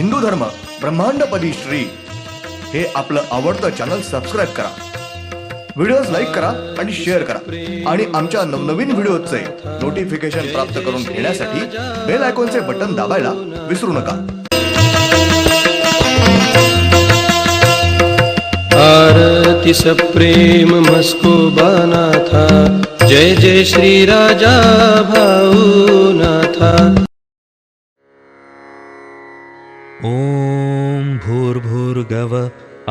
हिंदू धर्म ब्रह्मांडपदी श्री हे आपलं आवडतं चॅनल सबस्क्राईब करा, व्हिडिओज लाईक करा आणि शेअर करा आणि आमच्या नवनवीन व्हिडिओचे नोटिफिकेशन प्राप्त करून घेण्यासाठी बेल आयकॉनचे बटन दाबायला विसरू नका. आरती सप्रेम मस्कोबानाथा, जय जय श्री राजा भाऊनाथा. ॐ भूर्भुर्गव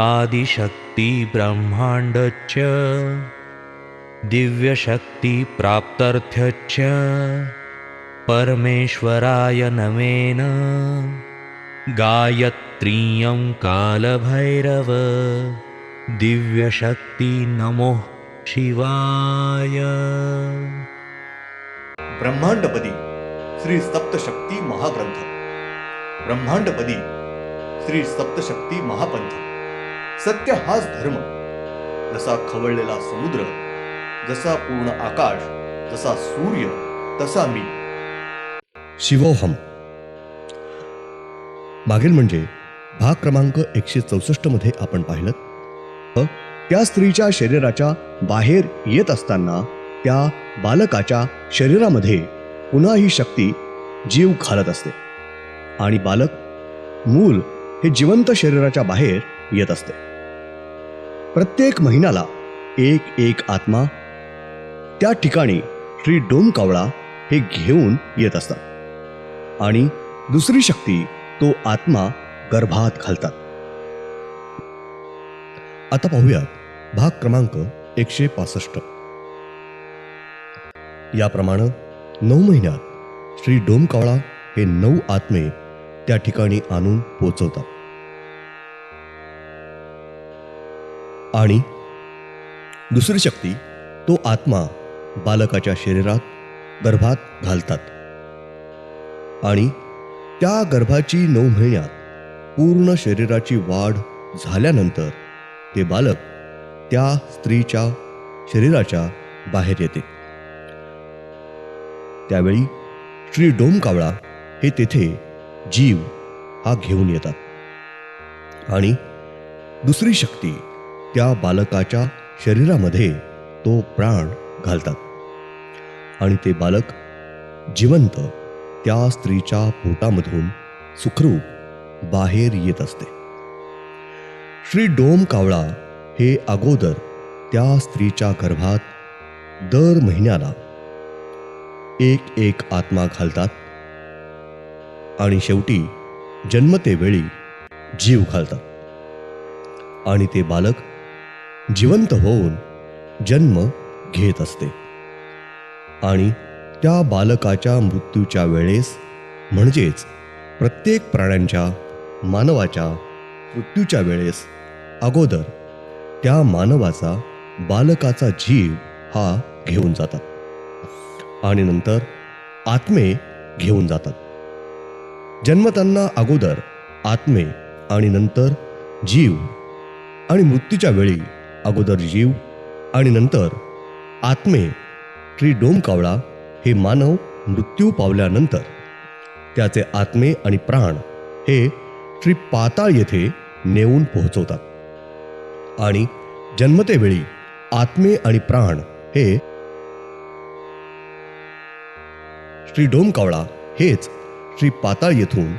आदिशक्ति ब्रह्माण्डच्च दिव्यशक्ति प्राप्त्यर्थच्च परमेश्वराय नमेन. गायत्रीयं कालभैरव दिव्यशक्ति नमो शिवाय. ब्रह्मांडपदी श्री सप्तशक्ती महाग्रंथ. ब्रह्मांडपदी श्री सप्तशक्ती महापंथ. सत्य हाच धर्म. जसा खवळलेला समुद्र, जसा पूर्ण आकाश, जसा सूर्य, तसा मी. शिवोहम. मागील म्हणजे भाग क्रमांक 164 मध्ये आपण पाहिलं, त्या स्त्रीच्या शरीराच्या बाहेर येत असताना त्या बालकाच्या शरीरामध्ये पुन्हा ही शक्ती जीव घालत असते आणि बालक मूल हे जिवंत शरीराच्या बाहेर येत असते. प्रत्येक महिन्याला एक आत्मा त्या ठिकाणी श्री डोमकावळा हे घेऊन येत असतात आणि दुसरी शक्ती तो आत्मा गर्भात घालतात. आता पाहूयात भाग क्रमांक 165. याप्रमाणे 9 महिन्यात श्री डोमकावळा हे 9 आत्मे त्या ठिकाणी आणून पोचवतात आणि दुसरी शक्ती तो आत्मा बालकाच्या शरीरात गर्भात घालतात आणि त्या गर्भाची 9 महिन्यात पूर्ण शरीराची वाढ झाल्यानंतर ते बालक त्या स्त्रीच्या शरीराच्या बाहेर येते. त्यावेळी श्री डोमकावळा हे तेथे जीव हा घेऊन येतात आणि दुसरी शक्ती त्या बालकाच्या शरीरामध्ये तो प्राण घालतात आणि ते बालक जिवंत त्या स्त्रीच्या पोटामधून सुखरूप बाहेर येत असते. श्री डोमकावळा हे अगोदर त्या स्त्रीच्या गर्भात दर महिन्याला एक आत्मा घालतात आणि शेवटी जन्मतेवेळी जीव घालतात आणि ते बालक जिवंत होऊन जन्म घेत असते आणि त्या बालकाच्या मृत्यूच्या वेळेस, म्हणजेच प्रत्येक प्राण्यांच्या, मानवाच्या मृत्यूच्या वेळेस अगोदर त्या मानवाचा बालकाचा जीव हा घेऊन जातात आणि नंतर आत्मे घेऊन जातात. जन्मताना अगोदर आत्मे आणि नंतर जीव आणि मृत्यूच्या वेळी अगोदर जीव आणि नंतर आत्मे. श्री डोमकावळा हे मानव मृत्यू पावल्यानंतर त्याचे आत्मे आणि प्राण हे श्री पाताळ येथे नेऊन पोहोचवतात आणि जन्मतेवेळी आत्मे आणि प्राण हे श्री डोमकावळा हेच श्री पाताळ येथून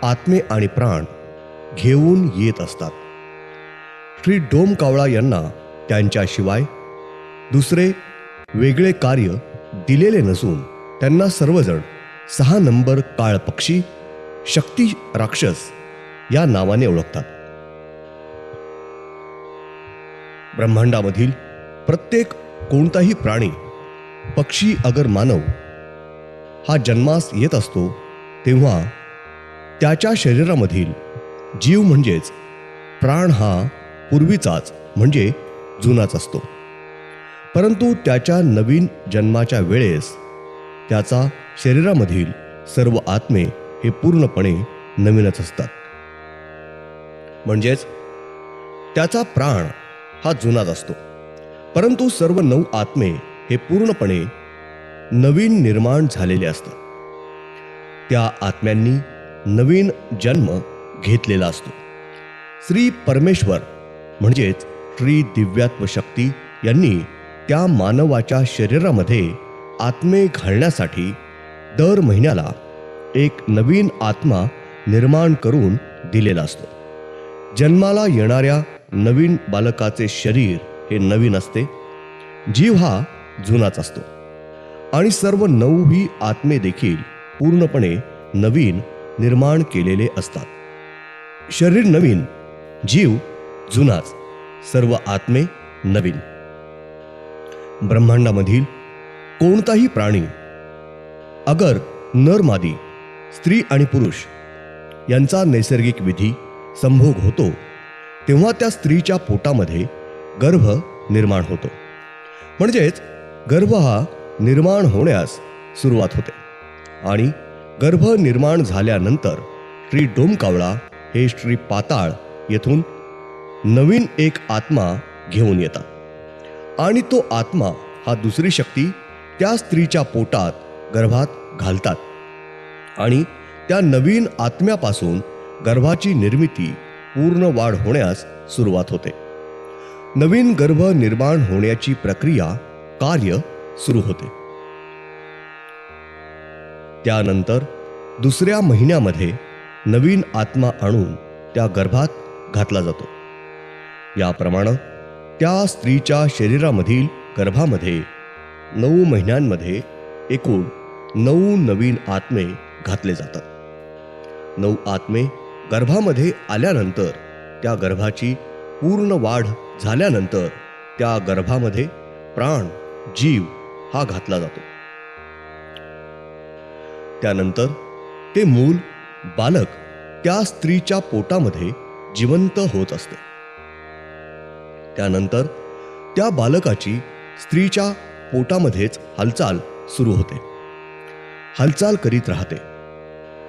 आत्मे आणि प्राण घेऊन येत असतात. श्री डोमकावळा यांना त्यांच्याशिवाय दुसरे वेगळे कार्य दिलेले नसून त्यांना सर्वजण 6 नंबर काळ पक्षी, शक्ती राक्षस या नावाने ओळखतात. ब्रह्मांडामधील प्रत्येक कोणताही प्राणी, पक्षी अगर मानव हा जन्मास येत असतो तेव्हा त्याच्या शरीरामधील जीव म्हणजेच प्राण हा पूर्वीचाच म्हणजे जुनाच असतो, परंतु त्याच्या नवीन जन्माच्या वेळेस त्याचा शरीरामधील सर्व आत्मे हे पूर्णपणे नवीनच असतात. म्हणजेच त्याचा प्राण हा जुनाच असतो, परंतु सर्व 9 आत्मे हे पूर्णपणे नवीन निर्माण झालेले असतात. त्या आत्म्यांनी नवीन जन्म घेतलेला असतो. श्री परमेश्वर म्हणजेच श्री दिव्यात्म शक्ती यांनी त्या मानवाच्या शरीरामध्ये आत्मे घालण्यासाठी दर महिन्याला एक नवीन आत्मा निर्माण करून दिलेला असतो. जन्माला येणाऱ्या नवीन बालकाचे शरीर हे नवीन असते, जीव हा जुनाच असतो आणि सर्व 9ही आत्मे देखील पूर्णपणे नवीन निर्माण केलेले असतात. शरीर नवीन, जीव जुनाच, सर्व आत्मे नवीन. ब्रह्मांडामधील कोणताही प्राणी अगर नर मादी, स्त्री आणि पुरुष यांचा नैसर्गिक विधी संभोग होतो तेव्हा त्या स्त्रीच्या पोटामध्ये गर्भ निर्माण होतो. म्हणजेच गर्भ हा निर्माण होण्यास सुरुवात होते आणि गर्भ निर्माण झाल्यानंतर श्री डोमकावळा हे श्री पाताळ येथून नवीन एक आत्मा घेऊन येतात आणि तो आत्मा हा दुसरी शक्ती त्या स्त्रीच्या पोटात गर्भात घालतात आणि त्या नवीन आत्म्यापासून गर्भाची निर्मिती पूर्ण वाढ होण्यास सुरुवात होते. नवीन गर्भ निर्माण होण्याची प्रक्रिया कार्य सुरू होते. त्यानंतर दुसऱ्या महिन्यामध्ये नवीन आत्मा आणून त्या गर्भात घातला जातो. याप्रमाणे त्या स्त्रीच्या शरीरामधील गर्भामध्ये 9 महिन्यांमध्ये एकूण 9 नवीन आत्मे घातले जातात. 9 आत्मे गर्भामध्ये आल्यानंतर त्या गर्भाची पूर्ण वाढ झाल्यानंतर त्या गर्भामध्ये प्राण, जीव हा घातला जातो. त्यानंतर ते मूल बालक त्या स्त्रीच्या पोटामध्ये जिवंत होत असते. त्यानंतर त्या बालकाची स्त्रीच्या पोटामध्येच हालचाल सुरू होते, हालचाल करीत राहते.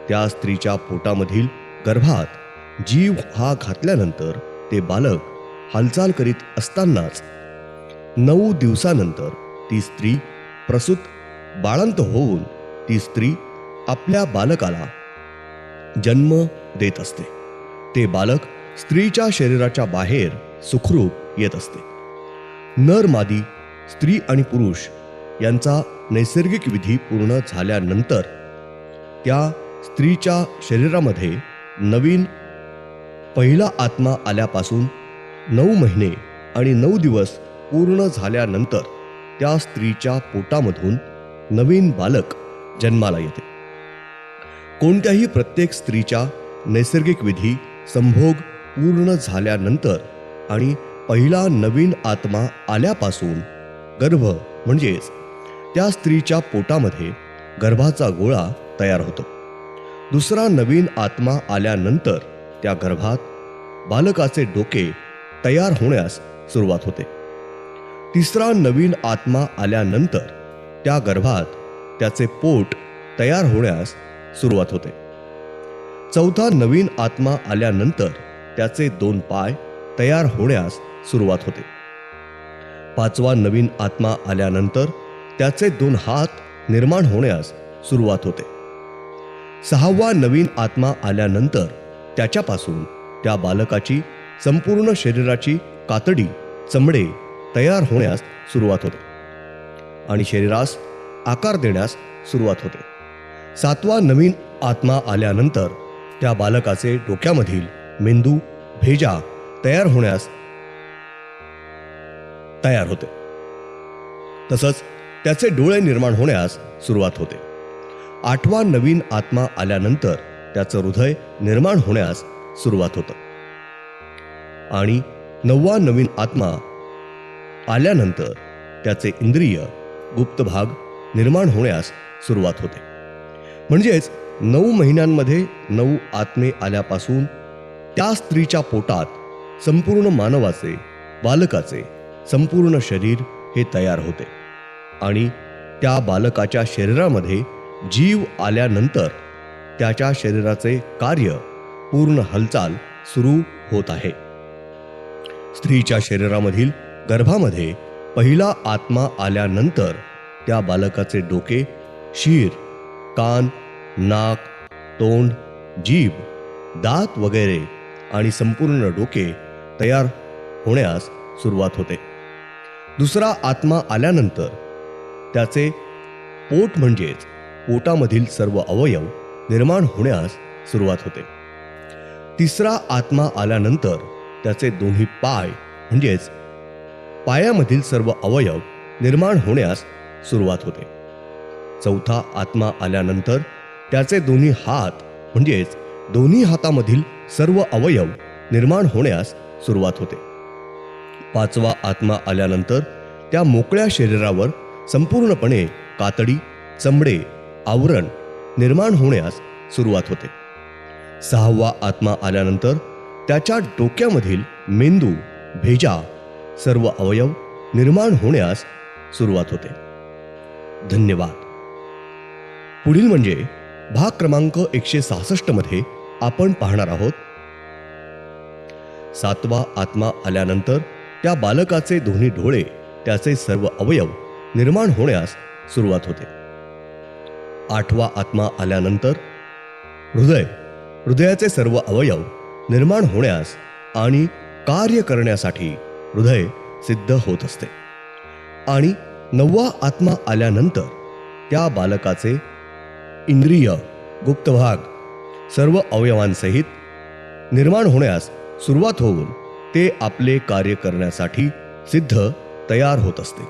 त्या स्त्रीच्या पोटामधील गर्भात जीव हा घातल्यानंतर ते बालक हालचाल करीत असतानाच 9 दिवसानंतर ती स्त्री प्रसूत बाळंत होऊन ती स्त्री आपल्या बालकाला जन्म देत असते. ते बालक स्त्रीच्या शरीराच्या बाहेर सुखरूप येत असते. नर मादी, स्त्री आणि पुरुष यांचा नैसर्गिक विधी पूर्ण झाल्यानंतर त्या स्त्रीच्या शरीरामध्ये नवीन पहिला आत्मा आल्यापासून 9 महिने आणि 9 दिवस पूर्ण झाल्यानंतर त्या स्त्रीच्या पोटामधून नवीन बालक जन्माला येते. कोणत्याही प्रत्येक स्त्रीच्या नैसर्गिक विधी संभोग पूर्ण झाल्यानंतर आणि पहिला नवीन आत्मा आल्यापासून गर्भ म्हणजेच त्या स्त्रीच्या पोटामध्ये गर्भाचा गोळा तयार होतो. दुसरा नवीन आत्मा आल्यानंतर त्या गर्भात बालकाचे डोके तयार होण्यास सुरुवात होते. तिसरा नवीन आत्मा आल्यानंतर त्या गर्भात त्याचे पोट तयार होण्यास सुरुवात होते. चौथा नवीन आत्मा आल्यानंतर त्याचे 2 पाय तयार होण्यास सुरुवात होते. 5वा नवीन आत्मा आल्यानंतर त्याचे 2 हात निर्माण होण्यास सुरुवात होते. 6वा नवीन आत्मा आल्यानंतर त्याच्यापासून त्या बालकाची संपूर्ण शरीराची कातडी, चमडे तयार होण्यास सुरुवात होते आणि शरीरास आकार देण्यास सुरुवात होते. 7वा नवीन आत्मा आल्यानंतर त्या बालकाचे डोक्यामधील मेंदू, भेजा तयार होण्यास तयार होते. तसंच त्याचे डोळे निर्माण होण्यास सुरुवात होते. 8वा नवीन आत्मा आल्यानंतर त्याचं हृदय निर्माण होण्यास सुरुवात होतं आणि 9वा नवीन आत्मा आल्यानंतर त्याचे इंद्रिय, गुप्त भाग निर्माण होण्यास सुरुवात होते. म्हणजेच 9 महिन्यांमध्ये 9 आत्मे आल्यापासून त्या स्त्रीच्या पोटात संपूर्ण मानवाचे, बालकाचे संपूर्ण शरीर हे तयार होते आणि त्या बालकाच्या शरीरामध्ये जीव आल्यानंतर त्याच्या शरीराचे कार्य, पूर्ण हालचाल सुरू होत आहे. स्त्रीच्या शरीरामधील गर्भामध्ये पहिला आत्मा आल्यानंतर त्या बालकाचे डोके, शीर, कान, नाक, तोंड, जीभ दात वगैरे आणि संपूर्ण डोके तयार होण्यास सुरुवात होते. दुसरा आत्मा आल्यानंतर त्याचे पोट म्हणजेच पोटामधील सर्व अवयव निर्माण होण्यास सुरुवात होते. तिसरा आत्मा आल्यानंतर त्याचे दोन्ही पाय म्हणजेच पायामधील सर्व अवयव निर्माण होण्यास सुरुवात होते. चौथा आत्मा आल्यानंतर त्याचे दोन्ही हात म्हणजेच दोन्ही हातामधील सर्व अवयव निर्माण होण्यास सुरुवात होते. पाचवा आत्मा आल्यानंतर त्या मोकळ्या शरीरावर संपूर्णपणे कातडी, चमडे, आवरण निर्माण होण्यास सुरुवात होते. सहावा आत्मा आल्यानंतर त्याच्या डोक्यामधील मेंदू, भेजा, सर्व अवयव निर्माण होण्यास सुरुवात होते. धन्यवाद. पुढील म्हणजे भाग क्रमांक 166 मध्ये आपण पाहणार आहोत. सातवा आत्मा आल्यानंतर त्या बालकाचे दोन्ही डोळे, त्याचे सर्व अवयव निर्माण होण्यास सुरुवात होते. आठवा आत्मा आल्यानंतर हृदयाचे सर्व अवयव निर्माण होण्यास आणि कार्य करण्यासाठी हृदय सिद्ध होत असते. आणि नववा आत्मा आल्यानंतर त्या बालकाचे इंद्रिय, गुप्त भाग सर्व अवयवांसहित निर्माण होण्यास सुरुवात होऊन ते आपले कार्य करण्यासाठी सिद्ध तयार होत असते.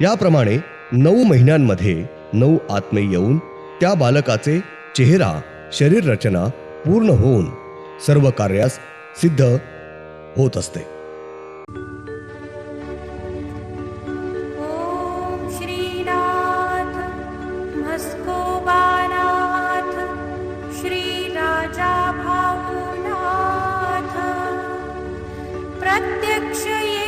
याप्रमाणे 9 महिन्यांमध्ये 9 आत्मे येऊन त्या बालकाचे चेहरा, शरीर रचना पूर्ण होऊन सर्व कार्यास सिद्ध होत असते. ओम श्रीनाथ म्हस्कोबानाथ श्री राजा भाऊनाथ प्रत्यक्ष ये